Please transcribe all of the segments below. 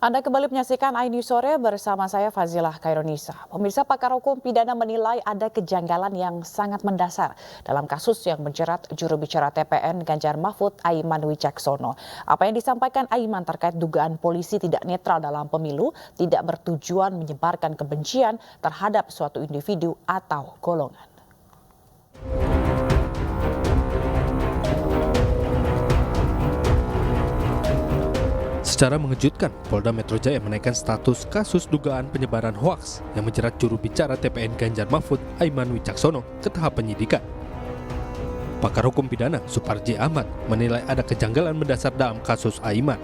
Anda kembali menyaksikan iNews Sore bersama saya Fazilah Khairunisa. Pemirsa, pakar hukum pidana menilai ada kejanggalan yang sangat mendasar dalam kasus yang menjerat juru bicara TPN Ganjar Mahfud Aiman Wicaksono. Apa yang disampaikan Aiman terkait dugaan polisi tidak netral dalam pemilu tidak bertujuan menyebarkan kebencian terhadap suatu individu atau golongan. Secara mengejutkan, Polda Metro Jaya menaikkan status kasus dugaan penyebaran hoaks yang menjerat juru bicara TPN Ganjar Mahfud Aiman Wicaksono ke tahap penyidikan. Pakar hukum pidana Suparji Ahmad menilai ada kejanggalan mendasar dalam kasus Aiman.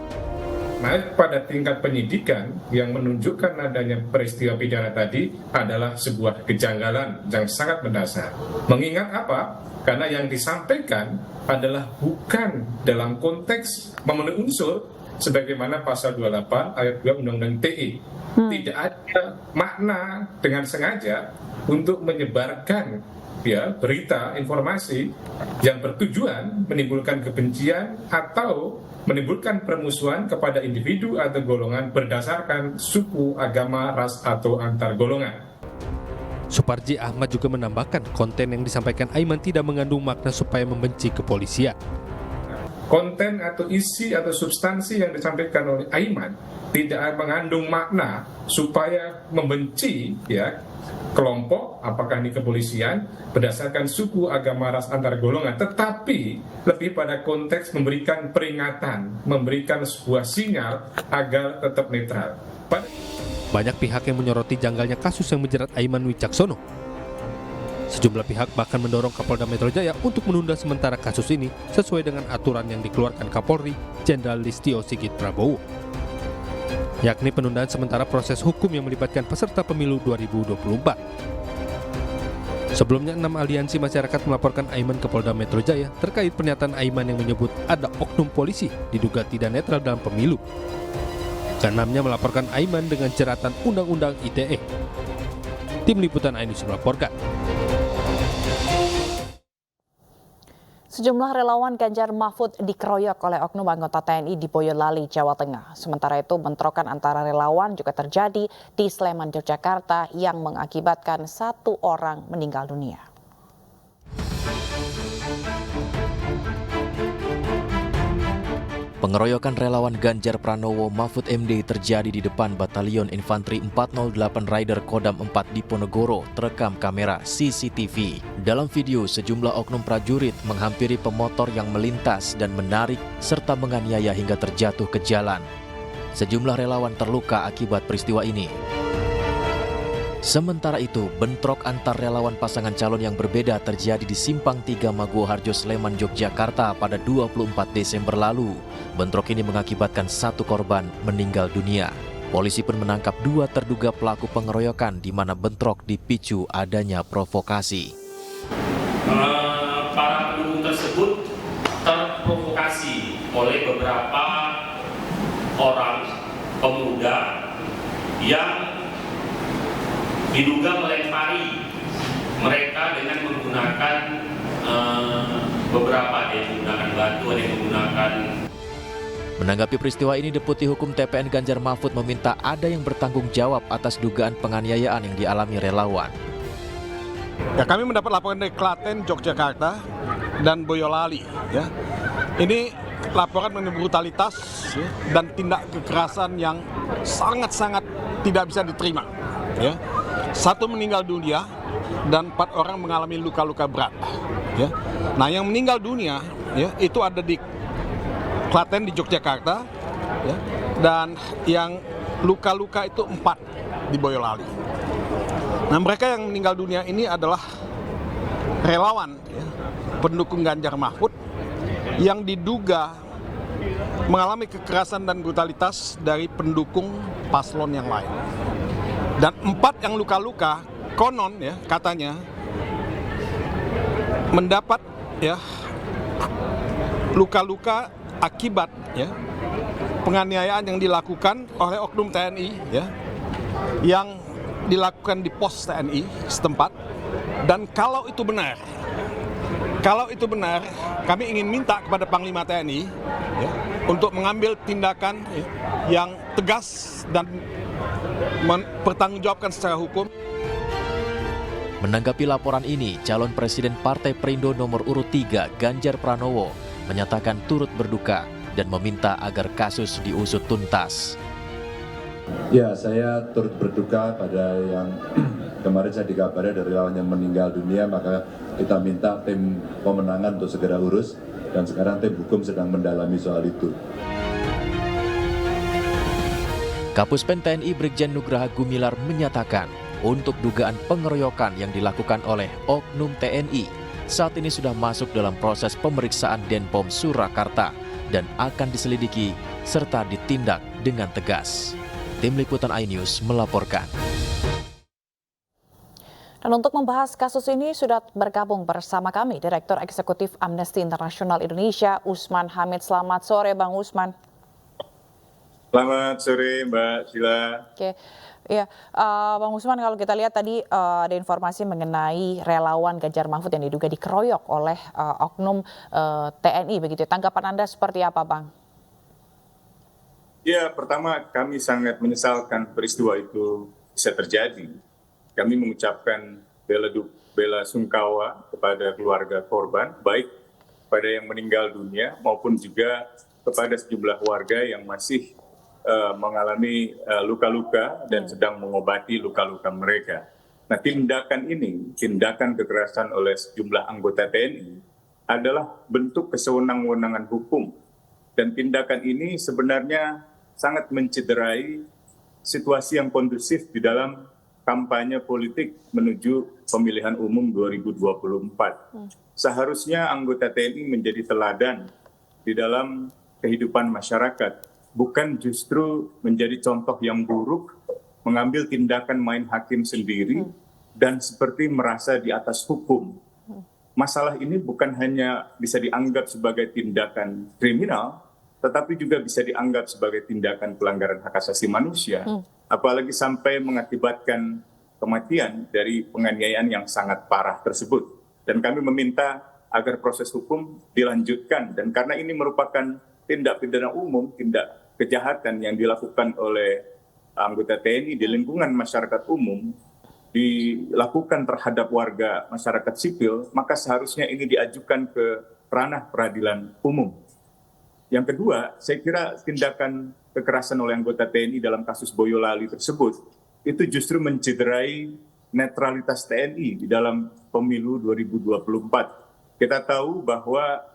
Naik pada tingkat penyidikan yang menunjukkan adanya peristiwa pidana tadi adalah sebuah kejanggalan yang sangat mendasar. Mengingat apa? Karena yang disampaikan adalah bukan dalam konteks memenuhi unsur sebagaimana pasal 28 ayat 2 Undang-Undang TE. Tidak ada makna dengan sengaja untuk menyebarkan berita, informasi yang bertujuan menimbulkan kebencian atau menimbulkan permusuhan kepada individu atau golongan berdasarkan suku, agama, ras, atau antar golongan. Suparji Ahmad juga menambahkan konten yang disampaikan Aiman tidak mengandung makna supaya membenci kepolisian. Konten atau isi atau substansi yang disampaikan oleh Aiman tidak mengandung makna supaya membenci kelompok, apakah ini kepolisian, berdasarkan suku, agama, ras, antar golongan, tetapi lebih pada konteks memberikan peringatan, memberikan sebuah sinyal agar tetap netral. Banyak pihak yang menyoroti janggalnya kasus yang menjerat Aiman Wicaksono. Sejumlah pihak bahkan mendorong Kapolda Metro Jaya untuk menunda sementara kasus ini sesuai dengan aturan yang dikeluarkan Kapolri Jenderal Listio Sigit Prabowo, yakni penundaan sementara proses hukum yang melibatkan peserta pemilu 2024. Sebelumnya 6 aliansi masyarakat melaporkan Aiman ke Polda Metro Jaya terkait pernyataan Aiman yang menyebut ada oknum polisi diduga tidak netral dalam pemilu. Keenamnya melaporkan Aiman dengan jeratan Undang-Undang ITE. Tim Liputan iNews melaporkan. Sejumlah relawan Ganjar Mahfud dikeroyok oleh oknum anggota TNI di Boyolali, Jawa Tengah. Sementara itu, bentrokan antara relawan juga terjadi di Sleman, Yogyakarta yang mengakibatkan 1 orang meninggal dunia. Pengeroyokan relawan Ganjar Pranowo Mahfud MD terjadi di depan Batalion Infanteri 408 Rider Kodam 4 di Ponegoro, terekam kamera CCTV. Dalam video, sejumlah oknum prajurit menghampiri pemotor yang melintas dan menarik serta menganiaya hingga terjatuh ke jalan. Sejumlah relawan terluka akibat peristiwa ini. Sementara itu, bentrok antar relawan pasangan calon yang berbeda terjadi di Simpang 3 Maguwoharjo, Sleman, Yogyakarta pada 24 Desember lalu. Bentrok ini mengakibatkan 1 korban meninggal dunia. Polisi pun menangkap 2 terduga pelaku pengeroyokan di mana bentrok dipicu adanya provokasi. Para pendukung tersebut terprovokasi oleh beberapa orang pemuda yang diduga melempari mereka dengan menggunakan beberapa, ada yang menggunakan batu, ada yang menggunakan. Menanggapi peristiwa ini, Deputi Hukum TPN Ganjar Mahfud meminta ada yang bertanggung jawab atas dugaan penganiayaan yang dialami relawan. Kami mendapat laporan dari Klaten, Yogyakarta, dan Boyolali. Ini laporan mengenai brutalitas dan tindak kekerasan yang sangat-sangat tidak bisa diterima. 1 meninggal dunia dan 4 orang mengalami luka-luka berat. Nah, yang meninggal dunia itu ada di Klaten di Yogyakarta, dan yang luka-luka itu 4 di Boyolali. Nah, mereka yang meninggal dunia ini adalah relawan pendukung Ganjar Mahfud yang diduga mengalami kekerasan dan brutalitas dari pendukung paslon yang lain. Dan 4 yang luka-luka konon katanya mendapat luka-luka akibat penganiayaan yang dilakukan oleh oknum TNI yang dilakukan di pos TNI setempat. Dan kalau itu benar, Kalau itu benar, kami ingin minta kepada Panglima TNI ya, untuk mengambil tindakan yang tegas dan mempertanggungjawabkan secara hukum. Menanggapi laporan ini, calon Presiden Partai Perindo nomor urut 3 Ganjar Pranowo menyatakan turut berduka dan meminta agar kasus diusut tuntas. Ya, saya turut berduka pada yang kemarin saya dikabari dari lawan yang meninggal dunia, maka kita minta tim pemenangan untuk segera urus, dan sekarang tim hukum sedang mendalami soal itu. Kapuspen TNI Brigjen Nugraha Gumilar menyatakan untuk dugaan pengeroyokan yang dilakukan oleh oknum TNI saat ini sudah masuk dalam proses pemeriksaan Denpom Surakarta dan akan diselidiki serta ditindak dengan tegas. Tim Liputan iNews melaporkan. Dan untuk membahas kasus ini sudah bergabung bersama kami Direktur Eksekutif Amnesty International Indonesia, Usman Hamid. Selamat sore, Bang Usman. Selamat sore, Mbak Sila. Oke, ya, Bang Usman, kalau kita lihat tadi ada informasi mengenai relawan Ganjar Mahfud yang diduga dikeroyok oleh oknum TNI, begitu. Tanggapan Anda seperti apa, Bang? Ya, pertama kami sangat menyesalkan peristiwa itu bisa terjadi. Kami mengucapkan bela sungkawa kepada keluarga korban, baik pada yang meninggal dunia maupun juga kepada sejumlah warga yang masih mengalami luka-luka dan sedang mengobati luka-luka mereka. Nah, tindakan ini, tindakan kekerasan oleh sejumlah anggota TNI adalah bentuk kesewenang-wenangan hukum. Dan tindakan ini sebenarnya sangat mencederai situasi yang kondusif di dalam kampanye politik menuju pemilihan umum 2024. Seharusnya anggota TNI menjadi teladan di dalam kehidupan masyarakat, bukan justru menjadi contoh yang buruk, mengambil tindakan main hakim sendiri, dan seperti merasa di atas hukum. Masalah ini bukan hanya bisa dianggap sebagai tindakan kriminal, tetapi juga bisa dianggap sebagai tindakan pelanggaran hak asasi manusia, apalagi sampai mengakibatkan kematian dari penganiayaan yang sangat parah tersebut. Dan kami meminta agar proses hukum dilanjutkan, dan karena ini merupakan tindak pidana umum, tindak kejahatan yang dilakukan oleh anggota TNI di lingkungan masyarakat umum, dilakukan terhadap warga masyarakat sipil, maka seharusnya ini diajukan ke ranah peradilan umum. Yang kedua, saya kira tindakan kekerasan oleh anggota TNI dalam kasus Boyolali tersebut, itu justru mencederai netralitas TNI di dalam pemilu 2024. Kita tahu bahwa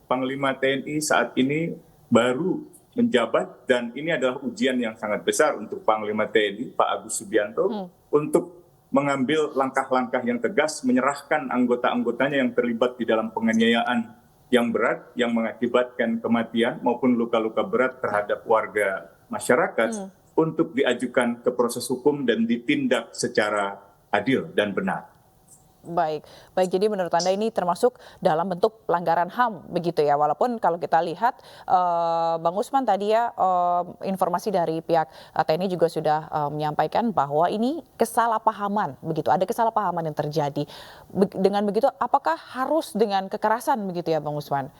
Panglima TNI saat ini baru menjabat, dan ini adalah ujian yang sangat besar untuk Panglima TNI, Pak Agus Subianto, untuk mengambil langkah-langkah yang tegas, menyerahkan anggota-anggotanya yang terlibat di dalam penganiayaan yang berat, yang mengakibatkan kematian maupun luka-luka berat terhadap warga masyarakat, untuk diajukan ke proses hukum dan ditindak secara adil dan benar. Baik, jadi menurut Anda ini termasuk dalam bentuk pelanggaran HAM begitu ya, walaupun kalau kita lihat Bang Usman tadi ya, informasi dari pihak TNI juga sudah menyampaikan bahwa ini kesalahpahaman begitu, ada kesalahpahaman yang terjadi. Dengan begitu apakah harus dengan kekerasan begitu ya Bang Usman?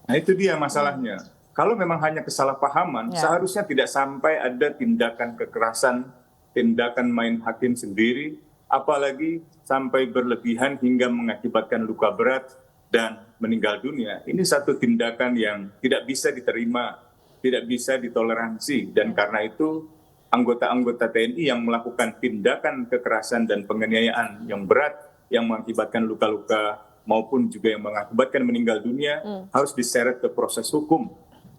Nah, itu dia masalahnya. Kalau memang hanya kesalahpahaman, seharusnya tidak sampai ada tindakan kekerasan, tindakan main hakim sendiri, apalagi sampai berlebihan hingga mengakibatkan luka berat dan meninggal dunia. Ini satu tindakan yang tidak bisa diterima, tidak bisa ditoleransi. Dan karena itu anggota-anggota TNI yang melakukan tindakan kekerasan dan penganiayaan yang berat, yang mengakibatkan luka-luka maupun juga yang mengakibatkan meninggal dunia, harus diseret ke proses hukum.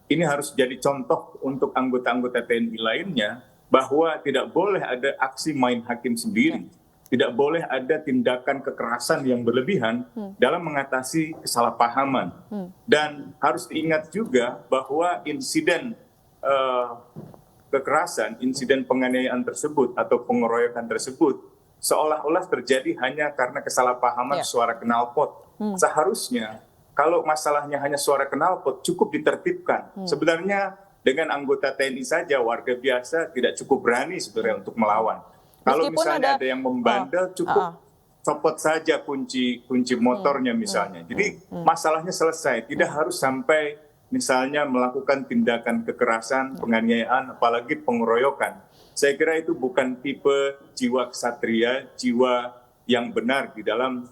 Ini harus jadi contoh untuk anggota-anggota TNI lainnya, bahwa tidak boleh ada aksi main hakim sendiri. Tidak boleh ada tindakan kekerasan yang berlebihan dalam mengatasi kesalahpahaman. Dan harus diingat juga bahwa insiden kekerasan, insiden penganiayaan tersebut atau pengeroyokan tersebut seolah-olah terjadi hanya karena kesalahpahaman suara knalpot. Seharusnya kalau masalahnya hanya suara knalpot cukup ditertibkan. Sebenarnya dengan anggota TNI saja, warga biasa tidak cukup berani sebenarnya untuk melawan. Kalau misalnya ada yang membandel, cukup copot saja kunci motornya misalnya. Jadi masalahnya selesai, tidak harus sampai misalnya melakukan tindakan kekerasan, penganiayaan, apalagi pengeroyokan. Saya kira itu bukan tipe jiwa ksatria, jiwa yang benar di dalam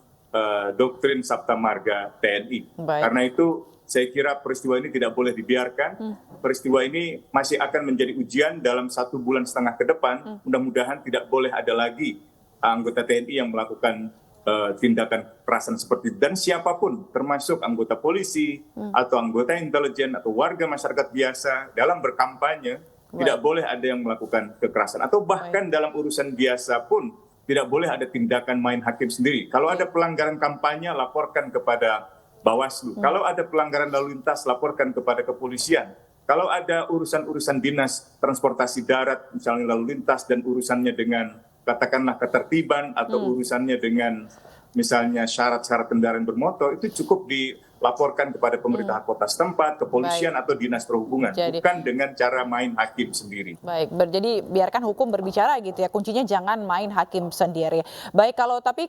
doktrin Sabta Marga TNI. Baik. Karena itu saya kira peristiwa ini tidak boleh dibiarkan. Peristiwa ini masih akan menjadi ujian dalam 1,5 bulan ke depan. Mudah-mudahan tidak boleh ada lagi anggota TNI yang melakukan tindakan kekerasan seperti itu. Dan siapapun, termasuk anggota polisi, atau anggota intelijen, atau warga masyarakat biasa dalam berkampanye, tidak boleh ada yang melakukan kekerasan. Atau bahkan dalam urusan biasa pun, tidak boleh ada tindakan main hakim sendiri. Kalau ada pelanggaran kampanye, laporkan kepada Bawaslu. Kalau ada pelanggaran lalu lintas, laporkan kepada kepolisian. Kalau ada urusan-urusan dinas transportasi darat, misalnya lalu lintas dan urusannya dengan katakanlah ketertiban atau urusannya dengan misalnya syarat-syarat kendaraan bermotor, itu cukup dilaporkan kepada pemerintah kota setempat, kepolisian atau dinas perhubungan, bukan dengan cara main hakim sendiri. Baik, jadi biarkan hukum berbicara gitu ya. Kuncinya jangan main hakim sendiri. Baik,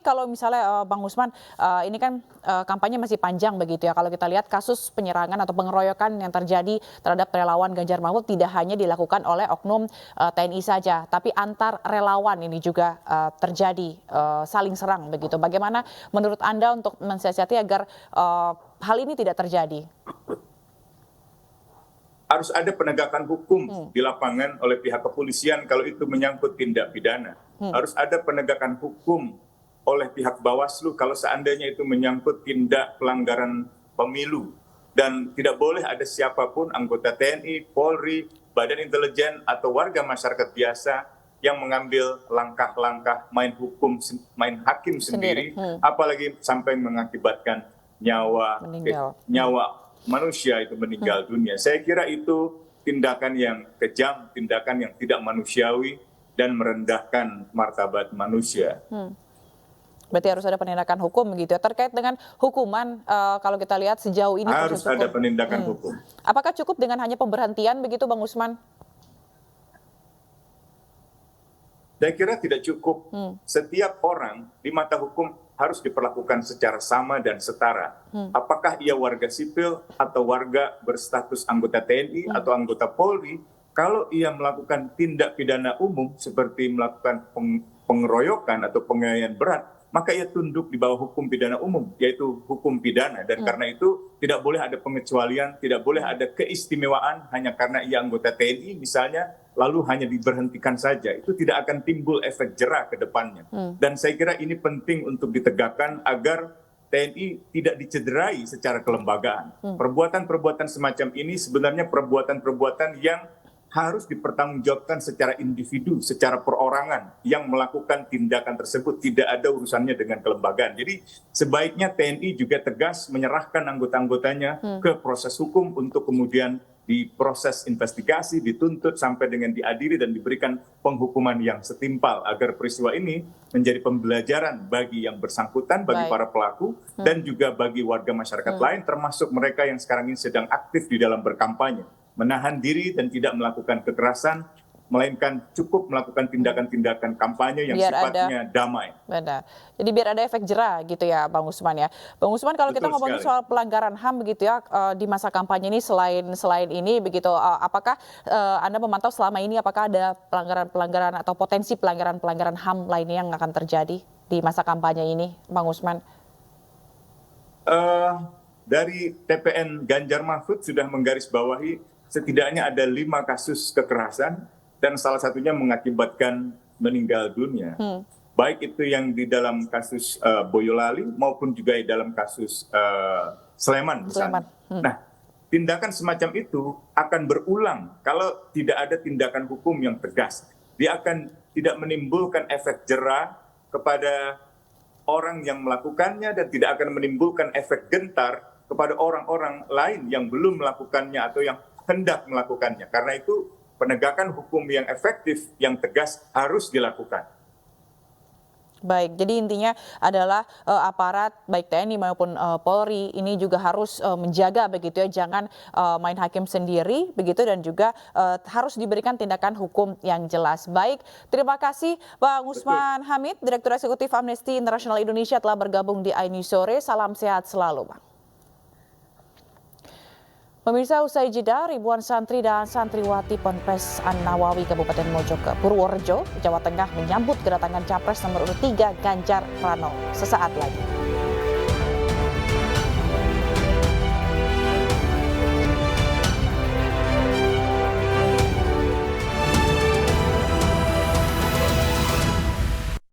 kalau misalnya Bang Usman, ini kan kampanye masih panjang begitu ya. Kalau kita lihat kasus penyerangan atau pengeroyokan yang terjadi terhadap relawan Ganjar Mahfud tidak hanya dilakukan oleh oknum TNI saja, tapi antar relawan ini juga terjadi saling serang begitu. Bagaimana menurut Anda untuk mensiasati agar hal ini tidak terjadi? Harus ada penegakan hukum di lapangan oleh pihak kepolisian kalau itu menyangkut tindak pidana. Harus ada penegakan hukum oleh pihak Bawaslu kalau seandainya itu menyangkut tindak pelanggaran pemilu. Dan tidak boleh ada siapapun anggota TNI, Polri, Badan Intelijen, atau warga masyarakat biasa yang mengambil langkah-langkah main hakim sendiri, apalagi sampai mengakibatkan nyawa manusia itu meninggal dunia. Saya kira itu tindakan yang kejam, tindakan yang tidak manusiawi dan merendahkan martabat manusia. Berarti harus ada penindakan hukum gitu ya. Terkait dengan hukuman, kalau kita lihat sejauh ini harus ada penindakan hukum. Apakah cukup dengan hanya pemberhentian begitu, Bang Usman? Saya kira tidak cukup. Setiap orang di mata hukum harus diperlakukan secara sama dan setara. Apakah ia warga sipil atau warga berstatus anggota TNI atau anggota Polri, kalau ia melakukan tindak pidana umum seperti melakukan pengeroyokan atau penganiayaan berat, maka ia tunduk di bawah hukum pidana umum, yaitu hukum pidana. Dan karena itu tidak boleh ada pengecualian, tidak boleh ada keistimewaan hanya karena ia anggota TNI misalnya, lalu hanya diberhentikan saja. Itu tidak akan timbul efek jera ke depannya. Dan saya kira ini penting untuk ditegakkan agar TNI tidak dicederai secara kelembagaan. Perbuatan-perbuatan semacam ini sebenarnya perbuatan-perbuatan yang harus dipertanggungjawabkan secara individu, secara perorangan yang melakukan tindakan tersebut, tidak ada urusannya dengan kelembagaan. Jadi sebaiknya TNI juga tegas menyerahkan anggota-anggotanya ke proses hukum untuk kemudian diproses investigasi, dituntut sampai dengan diadili dan diberikan penghukuman yang setimpal agar peristiwa ini menjadi pembelajaran bagi yang bersangkutan, bagi para pelaku, dan juga bagi warga masyarakat lain, termasuk mereka yang sekarang ini sedang aktif di dalam berkampanye. Menahan diri dan tidak melakukan kekerasan, melainkan cukup melakukan tindakan-tindakan kampanye yang sifatnya damai. Benar. Jadi biar ada efek jera gitu ya, Bang Usman ya. Bang Usman, kalau kita ngomongin soal pelanggaran HAM begitu ya di masa kampanye ini, selain ini begitu, apakah Anda memantau selama ini apakah ada pelanggaran-pelanggaran atau potensi pelanggaran-pelanggaran HAM lainnya yang akan terjadi di masa kampanye ini, Bang Usman? Dari TPN Ganjar Mahfud sudah menggarisbawahi setidaknya ada 5 kasus kekerasan dan salah satunya mengakibatkan meninggal dunia. Baik itu yang di dalam kasus Boyolali maupun juga di dalam kasus Sleman misalnya. Nah, tindakan semacam itu akan berulang kalau tidak ada tindakan hukum yang tegas. Dia akan tidak menimbulkan efek jera kepada orang yang melakukannya dan tidak akan menimbulkan efek gentar kepada orang-orang lain yang belum melakukannya atau yang hendak melakukannya. Karena itu penegakan hukum yang efektif, yang tegas harus dilakukan. Baik, jadi intinya adalah aparat baik TNI maupun Polri ini juga harus menjaga begitu ya, jangan main hakim sendiri begitu, dan juga harus diberikan tindakan hukum yang jelas. Baik, terima kasih Bang Usman Hamid, Direktur Eksekutif Amnesty International Indonesia telah bergabung di iNews Sore. Salam sehat selalu, Bang. Pemirsa, usai jeda, ribuan santri dan santriwati Ponpes An-Nawawi Kabupaten Mojokerto, Purworejo, Jawa Tengah menyambut kedatangan Capres nomor urut 3 Ganjar Pranowo sesaat lagi.